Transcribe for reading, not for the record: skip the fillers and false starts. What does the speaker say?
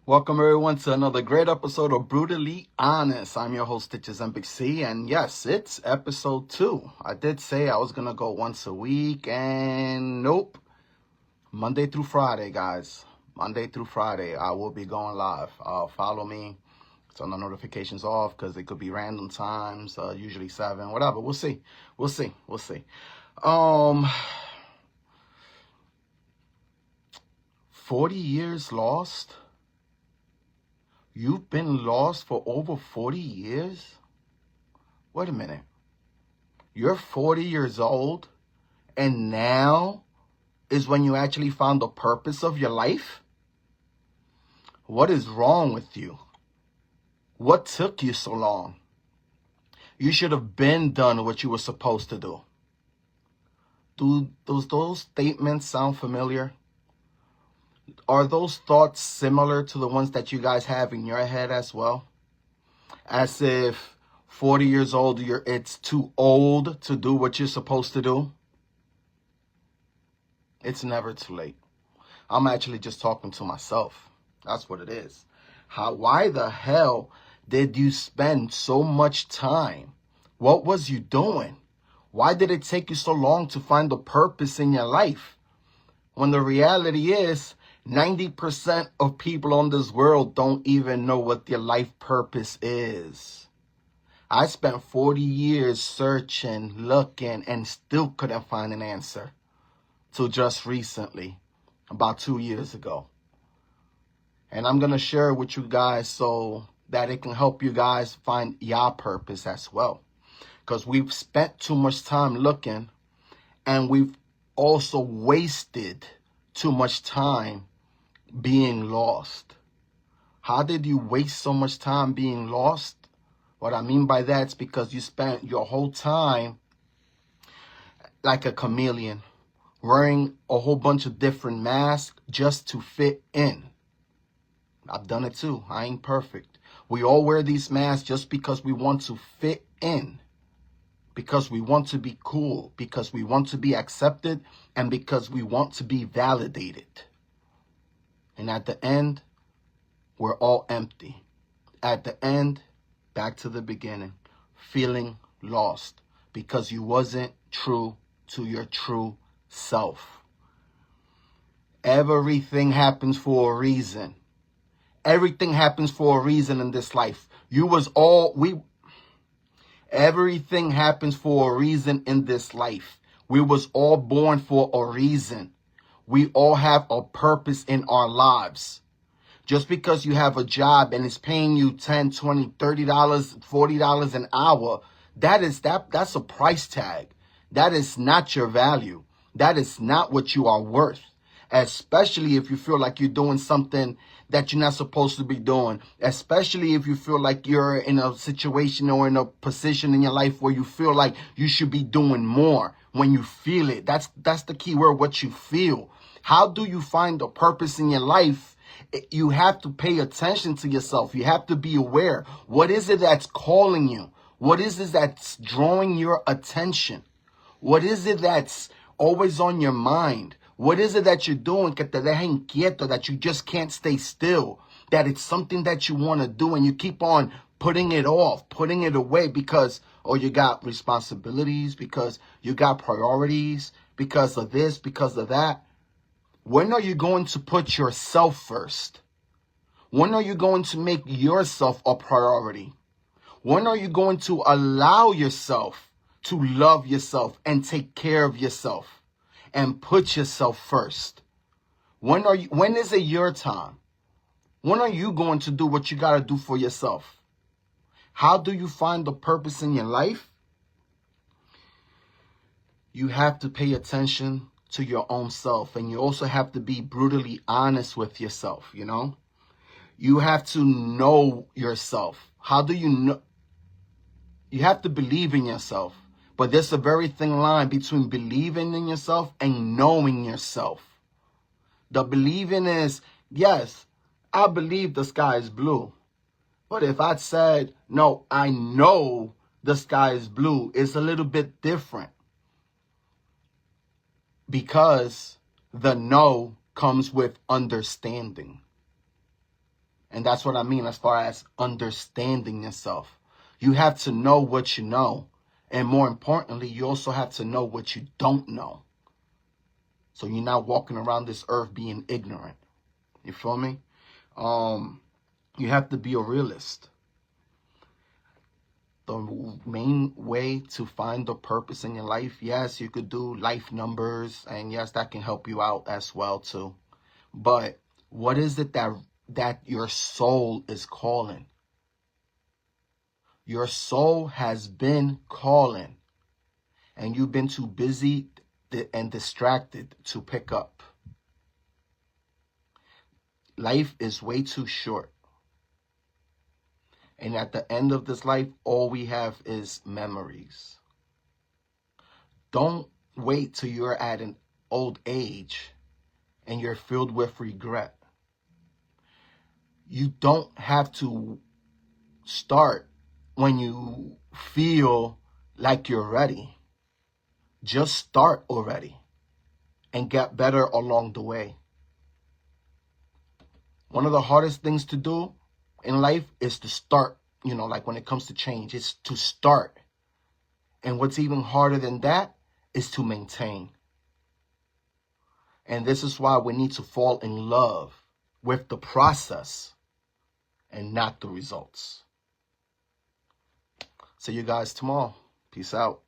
Welcome everyone to another great episode of Brutally Honest. I'm your host, Stitches MBC, and yes, it's episode 2. I did say I was gonna go once a week, and nope. Monday through Friday, guys. Monday through Friday, I will be going live. Follow me. Turn the notifications off because it could be random times, usually 7, whatever. We'll see. 40 years lost? You've been lost for over 40 years? Wait a minute. You're 40 years old, and now is when you actually found the purpose of your life? What is wrong with you? What took you so long? You should have been done what you were supposed to do. Do those statements sound familiar? Are those thoughts similar to the ones that you guys have in your head as well? As if 40 years old, it's too old to do what you're supposed to do? It's never too late. I'm actually just talking to myself. That's what it is. Why the hell did you spend so much time? What was you doing? Why did it take you so long to find the purpose in your life? When the reality is, 90% of people on this world don't even know what their life purpose is. I spent 40 years searching, looking, and still couldn't find an answer. Till just recently, about 2 years ago. And I'm going to share it with you guys so that it can help you guys find your purpose as well. Because we've spent too much time looking, and we've also wasted too much time being lost. How did you waste so much time being lost? What I mean by that is because you spent your whole time like a chameleon, wearing a whole bunch of different masks just to fit in. I've done it too. I ain't perfect. We all wear these masks just because we want to fit in, because we want to be cool, because we want to be accepted, and because we want to be validated. And at the end, we're all empty. At the end, back to the beginning, feeling lost because you wasn't true to your true self. Everything happens for a reason. Everything happens for a reason in this life. Everything happens for a reason in this life. We was all born for a reason. We all have a purpose in our lives. Just because you have a job and it's paying you $10, $20, $30, $40 an hour, that's a price tag. That is not your value. That is not what you are worth. Especially if you feel like you're doing something that you're not supposed to be doing. Especially if you feel like you're in a situation or in a position in your life where you feel like you should be doing more. When you feel it, that's the key word, what you feel. How do you find a purpose in your life? You have to pay attention to yourself. You have to be aware. What is it that's calling you? What is it that's drawing your attention? What is it that's always on your mind? What is it that you're doing que te deja inquieto, that you just can't stay still? That it's something that you want to do and you keep on putting it off, putting it away because, you got responsibilities, because you got priorities, because of this, because of that. When are you going to put yourself first? When are you going to make yourself a priority? When are you going to allow yourself to love yourself and take care of yourself and put yourself first? When is it your time? When are you going to do what you got to do for yourself? How do you find the purpose in your life? You have to pay attention to your own self, and you also have to be brutally honest with yourself, You have to know yourself. How do you know? You have to believe in yourself. But there's a very thin line between believing in yourself and knowing yourself. The believing is, yes, I believe the sky is blue. But if I said, no, I know the sky is blue, it's a little bit different. Because the know comes with understanding. And that's what I mean as far as understanding yourself. You have to know what you know. And more importantly, you also have to know what you don't know. So you're not walking around this earth being ignorant. You feel me? You have to be a realist. The main way to find the purpose in your life, yes, you could do life numbers, and yes, that can help you out as well too. But what is it that your soul is calling? Your soul has been calling, and you've been too busy and distracted to pick up. Life is way too short. And at the end of this life, all we have is memories. Don't wait till you're at an old age and you're filled with regret. You don't have to start when you feel like you're ready. Just start already and get better along the way. One of the hardest things to do in life is to start, like when it comes to change, it's to start. And what's even harder than that is to maintain. And this is why we need to fall in love with the process and not the results. See you guys tomorrow. Peace out.